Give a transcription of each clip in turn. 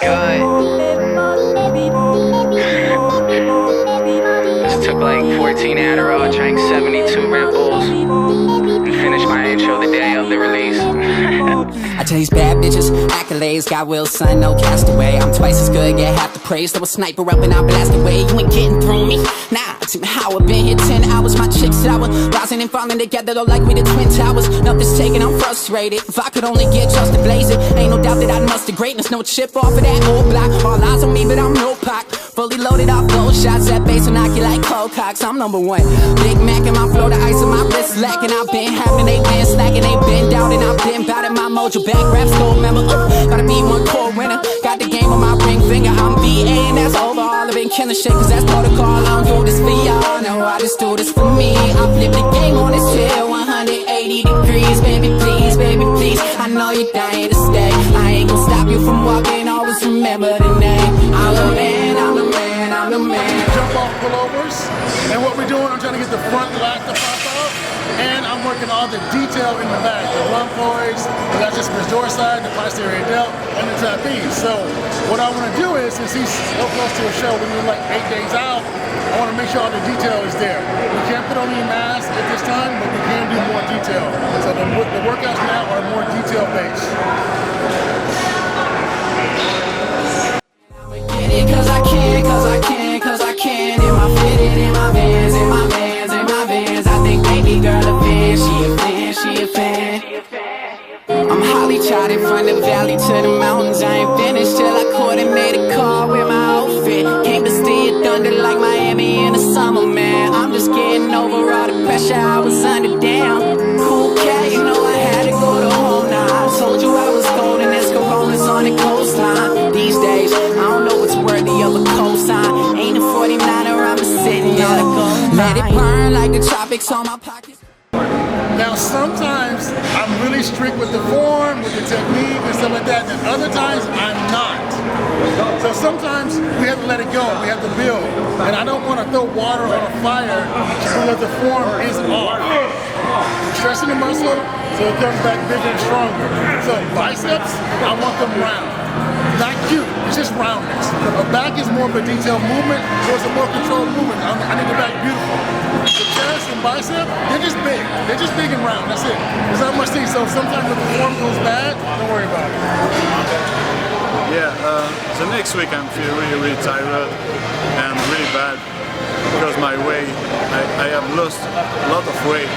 good? Just took like 14 Adderall, drank 72 Red Bulls, and finished my intro the day of the release. I chase bad bitches, accolades, got will, son, no castaway. I'm twice as good, get half the praise. Throw a sniper up and I blast away. You ain't getting through me. Nah, how I've been here 10 hours. My chick's sour, rising and falling together, though like we the Twin Towers. Nothing's taken, I'm frustrated. If I could only get just to blaze it, ain't no doubt that I'd muster greatness. No chip off of that old block. All eyes on me, but I'm no Pac. Fully loaded off those shots, that bass will knock you like cold cocks. I'm number one. Big Mac in my flow, the ice in my wrist lacking. I've been having, they been slacking, they been down, and I've been bout it. My mojo back raps, gold member. Gotta be one core winner. Got the game on my ring finger. I'm VA and that's over. All I've been killing shit, cause that's protocol. I don't do this for y'all, no, I just do this for me. I flip the game on this chair, 180 degrees. Baby, please, baby, please. I know you're dying to stay. I ain't gonna stop you from walking. Always remember the name. I'm the man, I'm the man, I'm the man. Jump off pullovers, and what we're doing, I'm trying to get the front lat to pop up, and I'm working all the detail in the back, the rhomboids, the just dorsal, the posterior delt, and the trapeze. So what I want to do is, since he's so close to a show, we're doing like 8 days out, I want to make sure all the detail is there. We can't put on any mass at this time, but we can do more detail. So the workouts now are more detail based. Cause I can, cause I can, cause I can. In my fitted, in my vans, in my vans, in my vans. I think baby girl a fan, she a fan, she a fan. I'm holly trotting from the valley to the mountains. I ain't finished till I coordinate a car with my outfit. Came to see it thunder like Miami in the summer, man. I'm just getting over all the pressure I was under. Damn, cool cat, you know I had to go to home now. I told you I was cold and there's coronas on the coastline. These days, I don't know what's worthy of a cosign. Ain't a 49er, I'm just sitting on a gold. Let it burn like the tropics on my pockets. Now sometimes I'm really strict with the form, with the technique and stuff like that, and other times I'm not. So sometimes we have to let it go, we have to build. And I don't want to throw water on a fire because the form is off. I'm stressing the muscle so it comes back bigger and stronger. So biceps, I want them round. Not cute, it's just roundness. A back is more of a detailed movement, so it's a more controlled movement. I need the back beautiful. The chest and bicep, they're just big. They're just big and round, that's it. There's not much thing, so sometimes if the form goes bad, don't worry about it. Yeah, so next week I'm feeling really tired and really bad because my weight, I have lost a lot of weight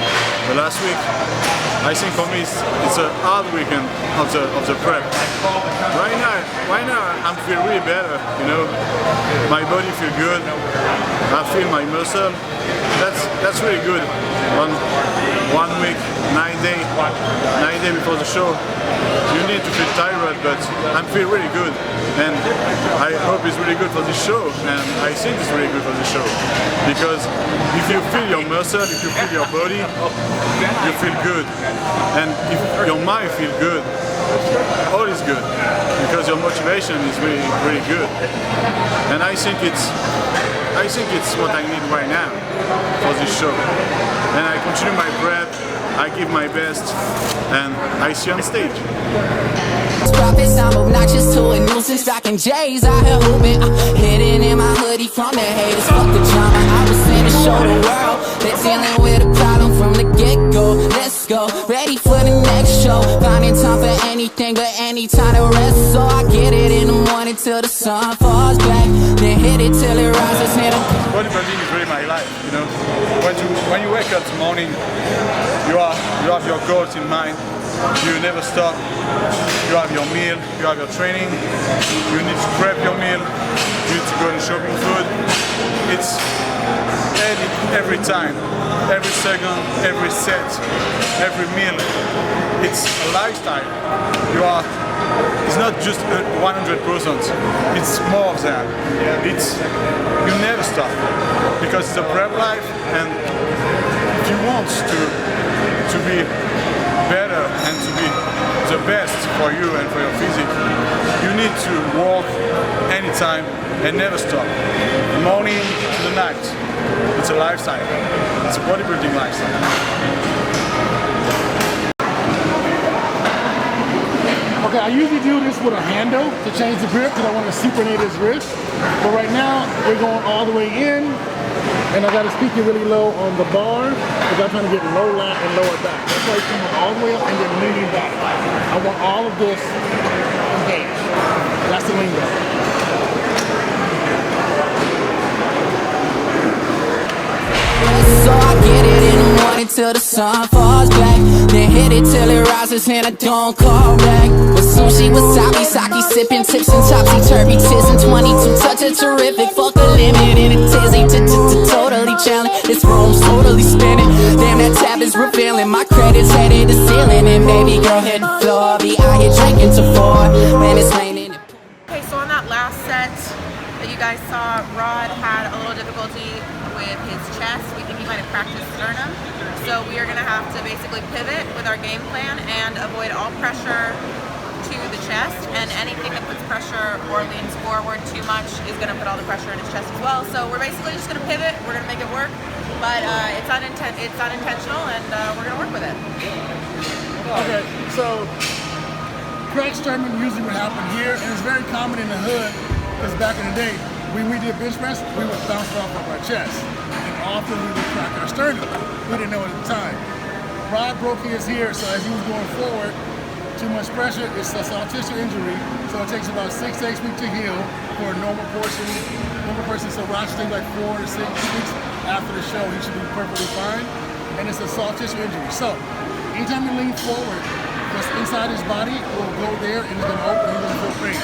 the last week. I think for me it's a hard weekend of the prep. Right now I'm feeling really better, you know. My body feels good. I feel my muscle. That's really good. On 1 week, 9 days before the show, you need to feel tired, but I'm feeling really good, and I hope it's really good for this show, and I think it's really good for this show, because if you feel your muscle, if you feel your body, you feel good, and if your mind feels good, all is good, because your motivation is really, really good, and I think it's what I need right now for this show, and I continue my prep, I give my best, and I see you on stage. Profits, I'm obnoxious to a nuisance, rocking J's out here hooping. Hidden in my hoodie from the haters, fuck the drama. I was in to show the world they're dealing with a problem from the get-go. Let's go, ready for the next show. Finding time for anything but any time to rest. So I get it in the morning till the sun falls back, then hit it till it rises. Bodybuilding is really my life, you know. When you wake up in the morning, you have your goals in mind. You never stop. You have your meal, you have your training, you need to prep your meal, you need to go to shopping food. It's every time, every second, every set, every meal. It's a lifestyle. It's not just 100%, it's more than. You never stop, because it's a prep life, and if you want to be better and to be the best for you and for your physique, you need to walk anytime and never stop. The morning to the night. It's a lifestyle. It's a bodybuilding lifestyle. Okay, I usually do this with a handle to change the grip because I want to supinate his wrist. But right now, we're going all the way in, and I got to speak it really low on the bar because I'm trying to get low lat and lower back. That's why it's coming all the way up and then leaning back. I want all of this engaged. That's the lean back. So I get it in the morning till the sun falls back, then hit it till it rises and I don't call back. With sushi, wasabi, sake, sipping tips and topsy-turvy tips and 22 touch a terrific, fuck a limit in a tizzy, totally challenged. This room's totally spinning. Damn, that tab is revealing. My credits headed to ceiling, and baby girl hit the floor. I'll be out here drinking to 4 when it's raining. Okay, so on that last set that you guys saw, Rod had a little difficulty with his chest. We think he might have cracked his sternum. So we are gonna have to basically pivot with our game plan and avoid all pressure to the chest, and anything that puts pressure or leans forward too much is gonna put all the pressure in his chest as well. So we're basically just gonna pivot, we're gonna make it work, but it's unintentional, and we're gonna work with it. Okay, so cracked sternum usually would happen here, and it's very common in the hood, because back in the day, when we did bench press, we would bounce it off of our chest, and often we would crack our sternum. We didn't know it at the time. Rod broke his here, so as he was going forward, too much pressure, it's a soft tissue injury, so it takes about 6 to 8 weeks to heal for a normal person. So Rod should take like 4 to 6 weeks after the show, he should be perfectly fine, and it's a soft tissue injury. So, anytime you lean forward, what's inside his body will go there and it's gonna open and he's gonna feel pain.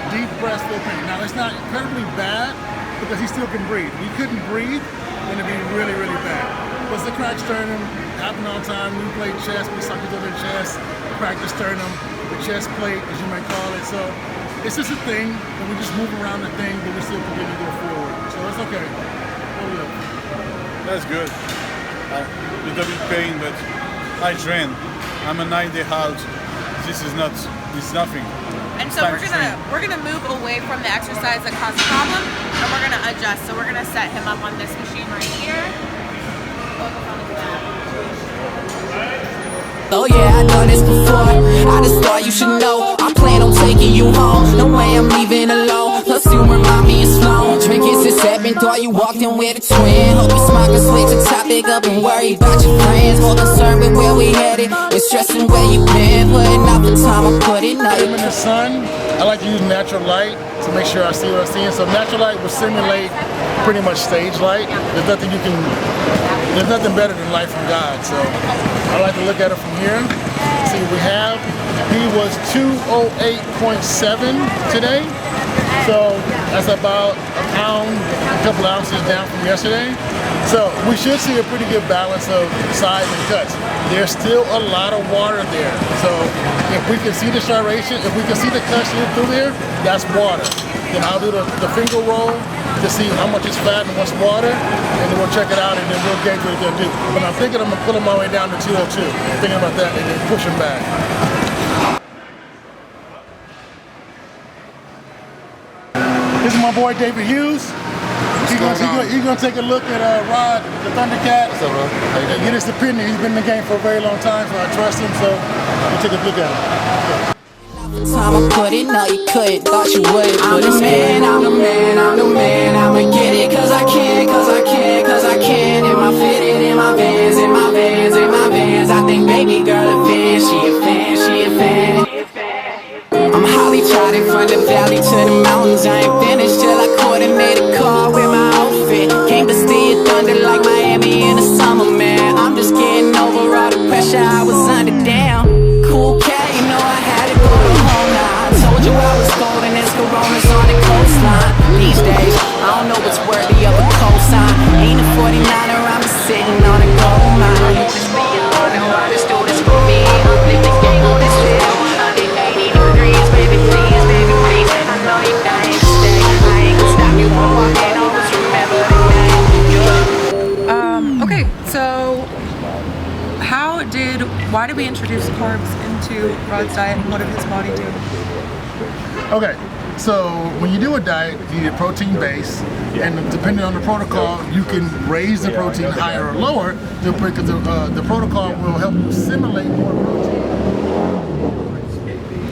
Deep breath, feel pain. Now, it's not incredibly bad because he still can breathe. If he couldn't breathe, then it'd be really, really bad. But the cracked sternum happen all the time. We play chess, we suck each other in chest, crack the sternum, the chest plate, as you might call it. So it's just a thing, and we just move around the thing, but we still continue to go forward. So it's okay. That's good. Little bit pain, but I train. I'm a 9-day out. This is not. It's nothing. And so we're gonna move away from the exercise that caused the problem, and we're gonna adjust. So we're gonna set him up on this machine right here. Oh yeah, I done this before. I just thought you should know. I plan on taking you home. No way I'm leaving alone. Plus you remind me it's flown. Drinking since 7, thought you walked in with a twin. Hope you smile and switch the topic up and worry about your friends. More concerned with where we headed and stressing where you been. Putting out the time I put in. I'm in the sun. I like to use natural light to make sure I see what I'm seeing. So natural light will simulate pretty much stage light. There's nothing better than light from God. So I like to look at it from here. See what we have. He was 208.7 today. So that's about a couple ounces down from yesterday. So we should see a pretty good balance of size and cuts. There's still a lot of water there. So if we can see the striation, if we can see the cuts through there, that's water. Then I'll do the finger roll to see how much is fat and what's water, and then we'll check it out and then we'll gauge what it's gonna do. But I'm thinking I'm gonna pull him all the way down to 202. Thinking about that and then push him back. This is my boy David Hughes. He's gonna take a look at Rod, the Thundercat, and get his opinion. He's been in the game for a very long time, so I trust him. So we'll take a look at him. Time I put it, no you couldn't, thought you would. I'm the man, I'm the man, I'm the man. I'ma get it cause I can, cause I can, cause I can. Am I fitted in my vans, in my vans, in my vans? I think baby girl a fan, she a fan, she a fan. I'm holly trotting from the valley to the mountains. I ain't finished till I coordinate a car with my outfit. Came to steal thunder like Miami in the summer, man. I'm just getting over all the pressure I was under. Damn, cool cat, you know I had it going home now. I told you I was golden as Coronas on the coastline. These days, I don't know what's worthy of a cosign. Ain't a 49er, I'm just sitting on a gold mine. You just be alone and why this do this for me. I'm thinking game on this hill. 180 degrees, baby, please, baby, please. I know you dying to stay. I ain't gonna stop you from walking. Always remember the name. Okay, so why did we introduce carbs into Rod's diet, and what did his body do? Okay, so when you do a diet, you need a protein base, and depending on the protocol, you can raise the protein higher or lower, because the protocol will help you assimilate more protein.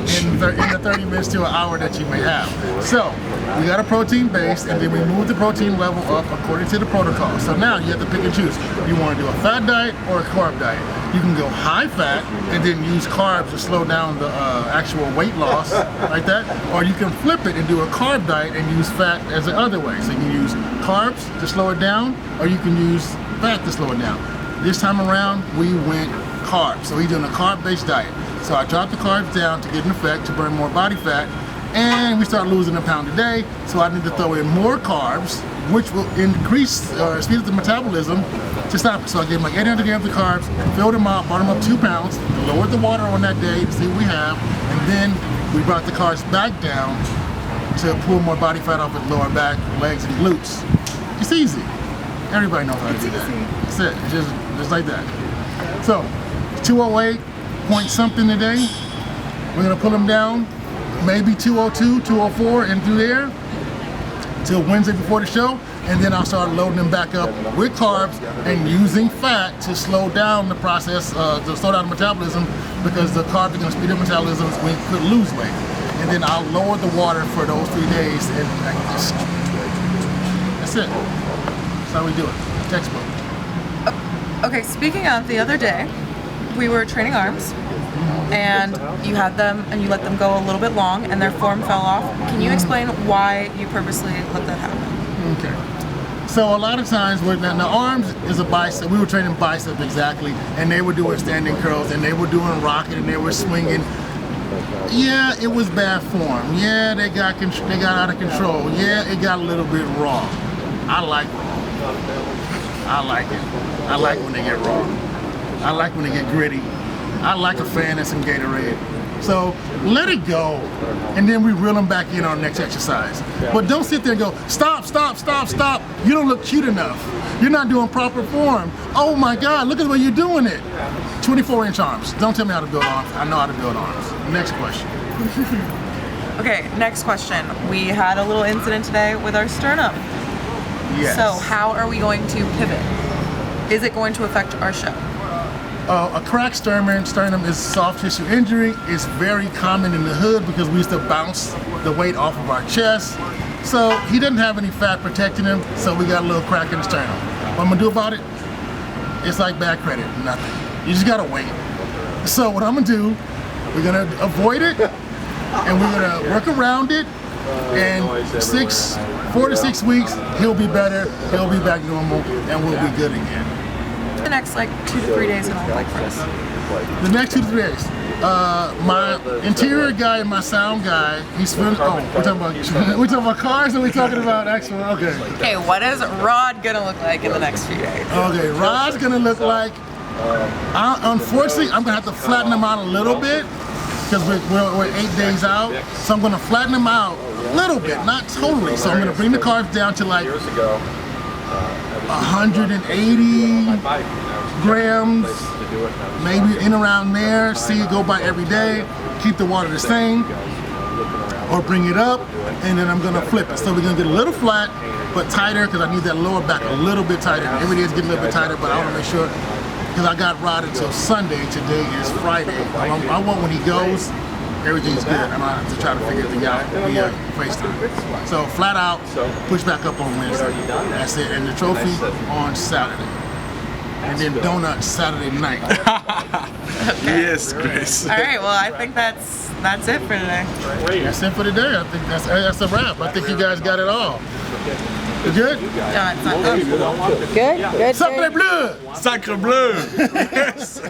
And in the 30 minutes to an hour that you may have. So we got a protein base, and then we move the protein level up according to the protocol. So now you have to pick and choose. You want to do a fat diet or a carb diet. You can go high fat and then use carbs to slow down the actual weight loss, like that. Or you can flip it and do a carb diet and use fat as the other way. So you can use carbs to slow it down, or you can use fat to slow it down. This time around, we went carbs. So we're doing a carb-based diet. So I dropped the carbs down to get an effect to burn more body fat, and we start losing a pound a day. So I need to throw in more carbs, which will increase or speed up the metabolism to stop it. So I gave like 800 grams of carbs, filled them out, brought them up 2 pounds, lowered the water on that day to see what we have, and then we brought the carbs back down to pull more body fat off with lower back, legs, and glutes. It's easy. Everybody knows how to do that. That's it, just like that. So, 208 point something today. We're gonna pull them down, maybe 202, 204, and through there till Wednesday before the show, and then I'll start loading them back up with carbs and using fat to slow down the process, to slow down the metabolism, because the carbs are gonna speed up metabolism so we could lose weight. And then I'll lower the water for those 3 days, and that's it. That's how we do it. Textbook. Okay, speaking of, the other day, we were training arms, and you had them and you let them go a little bit long and their form fell off. Can you explain why you purposely let that happen? Okay. So a lot of times, now arms is a bicep. We were training bicep exactly, and they were doing standing curls, and they were doing rocket, and they were swinging. Yeah, it was bad form. Yeah, they got out of control. Yeah, it got a little bit raw. I like raw. I like it. I like when they get raw. I like when they get gritty. I like a fan and some Gatorade. So let it go, and then we reel them back in on the next exercise. But don't sit there and go, stop, stop, stop, stop. You don't look cute enough. You're not doing proper form. Oh my God, look at the way you're doing it. 24-inch arms. Don't tell me how to build arms. I know how to build arms. Next question. Okay, next question. We had a little incident today with our sternum. Yes. So how are we going to pivot? Is it going to affect our show? A cracked sternum is soft tissue injury. It's very common in the hood because we used to bounce the weight off of our chest. So he doesn't have any fat protecting him, so we got a little crack in the sternum. What I'm gonna do about it? It's like bad credit, nothing. You just gotta wait. So what I'm gonna do, we're gonna avoid it, and we're gonna work around it, and 4 to 6 weeks, he'll be better, he'll be back normal, and we'll be good again. The next like 2 to 3 days gonna look like for us? The next 2 to 3 days. My interior guy and my sound guy, he's been, we're talking about cars, or we're talking about actual, okay. Okay, what is Rod gonna look like in the next few days? Okay, Rod's gonna look like, unfortunately, I'm gonna have to flatten him out a little bit, because we're 8 days out, so I'm gonna flatten him out a little bit, not totally. So I'm gonna bring the carbs down to like 180 grams, maybe in around there. See it go by every day. Keep the water the same, or bring it up, and then I'm gonna flip it. So we're gonna get a little flat, but tighter, because I need that lower back a little bit tighter. Every day is getting a little bit tighter, but I want to make sure, because I got Rod until Sunday. Today is Friday. I want when he goes, everything's good. I'm gonna have to try to figure everything out via FaceTime. So flat out, push back up on Wednesday. That's it. And the trophy on Saturday. And then donuts Saturday night. Yes, Chris. All right, well, I think that's it for today. That's it for today. I think that's a wrap. I think you guys got it all. You good? No, it's not good. Good? Good? Sacre bleu! Sacre bleu! Yes!